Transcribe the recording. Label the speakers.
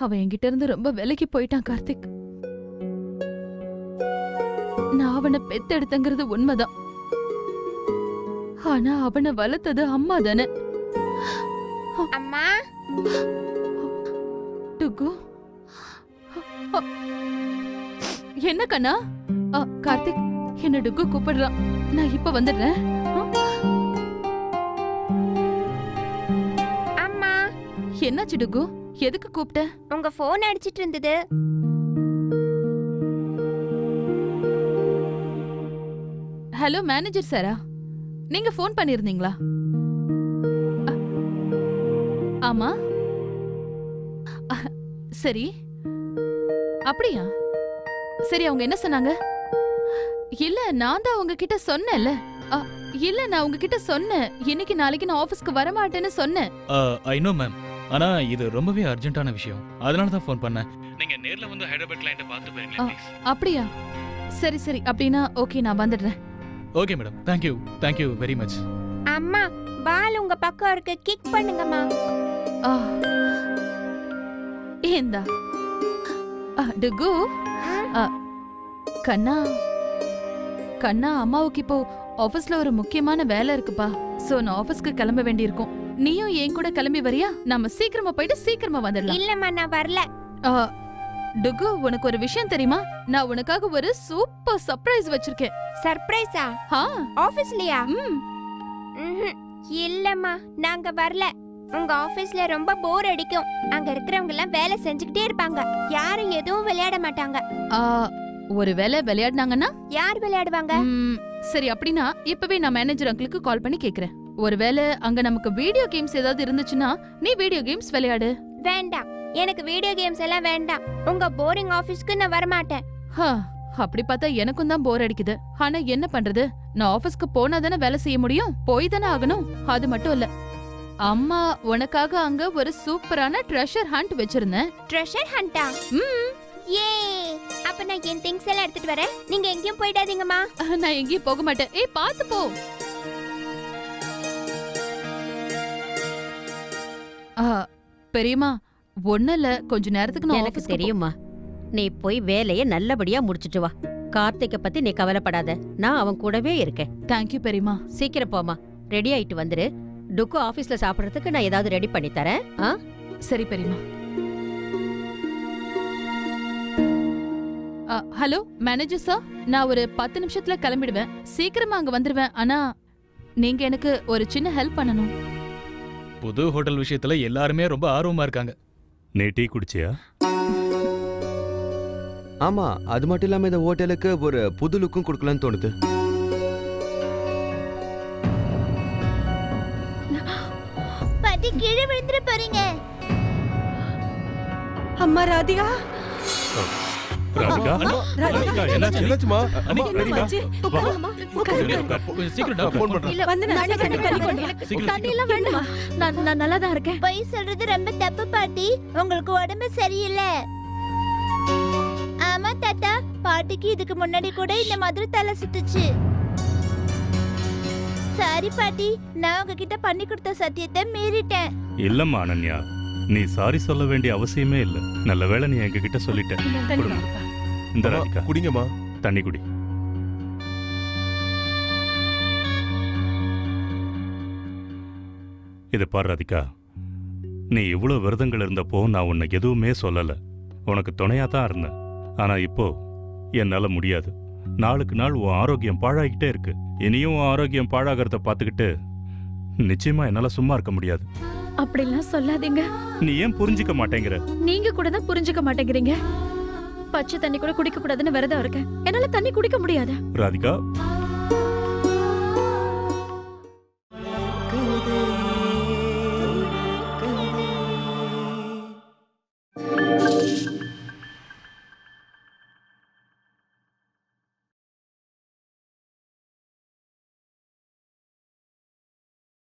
Speaker 1: அவன் என்கிட்ட இருந்து ரொம்ப விலகி போயிட்டான் கார்த்திக். நான் அவனை பெத்தெடுத்தங்கிறது உண்மைதான். ஆனா அவனை வளர்த்தது அம்மா தானே.
Speaker 2: அம்மா
Speaker 1: டுகு, என்ன கண்ணா? கார்த்திக், என்ன டுகு கூப்பிடுறான். நான் இப்ப வந்துடுறேன்.
Speaker 2: அம்மா.
Speaker 1: என்னாச்சு டுகு? எதுக்கு கூப்பிட்ட?
Speaker 2: உங்க போன் அடிச்சிட்டு இருந்தது.
Speaker 1: ஹலோ மேனேஜர் சாரா, நீங்க போன் பண்ணிருந்தீங்களா? ஆமா. சரி, அப்படியா? சரி, அவங்க என்ன சொன்னாங்க? இல்ல, நான் தான் உங்ககிட்ட சொன்னேன்ல. இல்ல, நான் உங்ககிட்ட சொன்னேன் இன்னைக்கு நாளைக்கு நான் ஆபீஸ்க்கு வர மாட்டேன்னு சொன்னேன்.
Speaker 3: I know ma'am. ஆனா இது ரொம்பவே அர்ஜென்ட்டான விஷயம். அதனால தான் ஃபோன் பண்ணேன். நீங்க நேர்ல வந்து ஹைதராபாத் கிளையண்ட பார்த்து போறீங்களா ப்ளீஸ்?
Speaker 1: அப்படியா? சரி சரி, அப்படினா ஓகே, நான் வந்துடுறேன்.
Speaker 3: Okay madam. Thank you very much.
Speaker 2: அம்மா, பால் உங்க பக்கம் இருக்கு, கிக் பண்ணுங்கம்மா.
Speaker 1: ஏண்டா டுகு, கண்ணா கண்ணா, அம்மாவுக்கு இப்போ ஆபீஸ்ல ஒரு முக்கியமான வேலை இருக்குப்பா. சோ நான் ஆபீஸ்க்கு கிளம்ப வேண்டியிருக்கும். நீயும் என் கூட கிளம்பி வரியா? நாம சீக்கிரமா போயிட்டு சீக்கிரமா வந்துடலாம்.
Speaker 2: இல்லம்மா, நான் வரல.
Speaker 1: டுகு, உனக்கு ஒரு விஷயம் தெரியுமா? நான் உனக்காக ஒரு சூப்பர் சர்ப்ரைஸ் வச்சிருக்கேன்.
Speaker 2: சர்ப்ரைஸா? ஆபீஸ்லயா? இல்லம்மா, நாங்க வரல. உங்க ஆபீஸ்ல ரொம்ப போர் அடிக்கும். அங்க இருக்கிறவங்க எல்லாம் வேலை செஞ்சுக்கிட்டே இருப்பாங்க. யாரும் எதுவும் விளையாட மாட்டாங்க.
Speaker 1: ஒருவேளை விளையாடுனாங்கன்னா?
Speaker 2: யார் விளையாடுவாங்க?
Speaker 1: சரி, அப்படின்னா இப்பவே நான் மேனேஜர் அங்கிளுக்கு கால் பண்ணி கேக்குறேன். ஒருவேளை அங்க நமக்கு வீடியோ கேம்ஸ் ஏதாவது இருந்துச்சுன்னா நீ வீடியோ கேம்ஸ் விளையாடு.
Speaker 2: வேண்டாம், எனக்கு வீடியோ கேம்ஸ் எல்லாம் வேண்டாம். உங்க போரிங் ஆபீஸ்க்கு நான் வர மாட்டேன்.
Speaker 1: அப்படி பார்த்தா எனக்கும் தான் போர் அடிக்குது. ஆனா என்ன பண்றது? நான் ஆபீஸ்க்கு போனா தானே வேலை செய்ய முடியும். போய் தானே ஆகணும். அது மட்டும் இல்ல, அம்மா உனக்காக அங்க ஒரு சூப்பரான ட்ரெஷர் ஹண்ட் வச்சிருந்தேன்.
Speaker 2: ட்ரெஷர் ஹண்டா? ஏ, அப்ப நான் என் திங்ஸ் எல்லாம் எடுத்துட்டு வரேன். நீங்க எங்கேயும் போயிடாதீங்கம்மா.
Speaker 1: நான் எங்கேயும் போக மாட்டேன். ஏய், பாத்து போ. பெரியம்மா, ஒண்ணுல கொஞ்ச நேரத்துக்கு நான்
Speaker 4: எனக்கு தெரியுமா. நீ போய் வேலைய நல்லபடியா முடிச்சிட்டு வா. கார்த்திகை பத்தி நீ கவலைப்படாத, நான் அவன் கூடவே இருக்கேன்.
Speaker 1: தேங்க்யூ பெரியம்மா.
Speaker 4: சீக்கிரம் போமா, ரெடி ஆயிட்டு வந்துரு. டுக்கு ஆபீஸ்ல சாப்பிடறதுக்கு நான் ஏதாவது ரெடி பண்ணி தரேன்.
Speaker 1: சரி பெரியம்மா. ஹலோ மேனேஜர் சார், நான் ஒரு 10 நிமிஷத்துல கிளம்பிடுவேன். சீக்கிரமா அங்க வந்துருவேன். ஆனா நீங்க எனக்கு ஒரு சின்ன ஹெல்ப் பண்ணணும்.
Speaker 3: புது ஹோட்டல் விஷயத்துல எல்லாருமே ரொம்ப ஆர்வமா இருக்காங்க.
Speaker 5: நீ டீ குடிச்சியா?
Speaker 6: ஆமா, அது மட்டும் இல்லாம இந்த ஹோட்டலுக்கு ஒரு புது லுக்கும் கொடுக்கலான்னு தோணுது.
Speaker 2: பாட்டி, கீழே விழுந்துற போறீங்க.
Speaker 7: அம்மா ராதிகா,
Speaker 5: ராதிகா, ராதிகா,
Speaker 6: என்னாச்சுமா?
Speaker 5: அம்மா, ராதிகா,
Speaker 3: கொஞ்சம் சீக்கிரம் ஃபோன் பண்றேன்.
Speaker 1: இல்ல, வந்து நானே தண்ணி கொண்டு வரேன். தண்ணி எல்லாம் வேண்டாமா? நான் நல்லா தான் இருக்கேன்.
Speaker 2: பொய் சொல்றது ரொம்ப தப்பு பாட்டி. உங்களுக்கு உடம்பு சரியில்லை. ஆமா தாத்தா, பாட்டிக்கு இதுக்கு முன்னாடி கூட இந்த மாதிரி தலை சுத்துச்சு. சாரி பாட்டி, நான் உங்ககிட்ட பண்ணி கொடுத்த சத்தியத்தை மீறிட்டேன்.
Speaker 5: இல்லம்மா அனன்யா, நீ சாரி சொல்ல வேண்டிய அவசியமே இல்ல. நல்ல வேளை நீ எங்க கிட்ட சொல்லிட்ட. இந்த ராதிகா,
Speaker 6: குடிங்கம்மா.
Speaker 5: தண்ணி குடி. இத பாரு ராதிகா, நீ இவ்வளவு விரதங்கள் இருந்தப்போ நான் உன்னை எதுவுமே சொல்லல. உனக்கு துணையா தான் இருந்தேன். ஆனா இப்போ என்னால முடியாது. நாளுக்கு நாள் உன் ஆரோக்கியம் பாழாகிட்டே இருக்கு. இனியும் உன் ஆரோக்கியம் பாழாகிறத பாத்துக்கிட்டு நிச்சயமா என்னால சும்மா இருக்க முடியாது.
Speaker 1: அப்படிலாம் சொல்லாதீங்க.
Speaker 5: நீ ஏன் புரிஞ்சுக்க மாட்டேங்கிற?
Speaker 1: நீங்க கூட தான் புரிஞ்சுக்க மாட்டேங்கிறீங்க. பச்சை தண்ணி கூட குடிக்க கூடாதுன்னு விரதம் இருக்கேன். என்னால தண்ணி குடிக்க முடியாது.
Speaker 5: ராதிகா,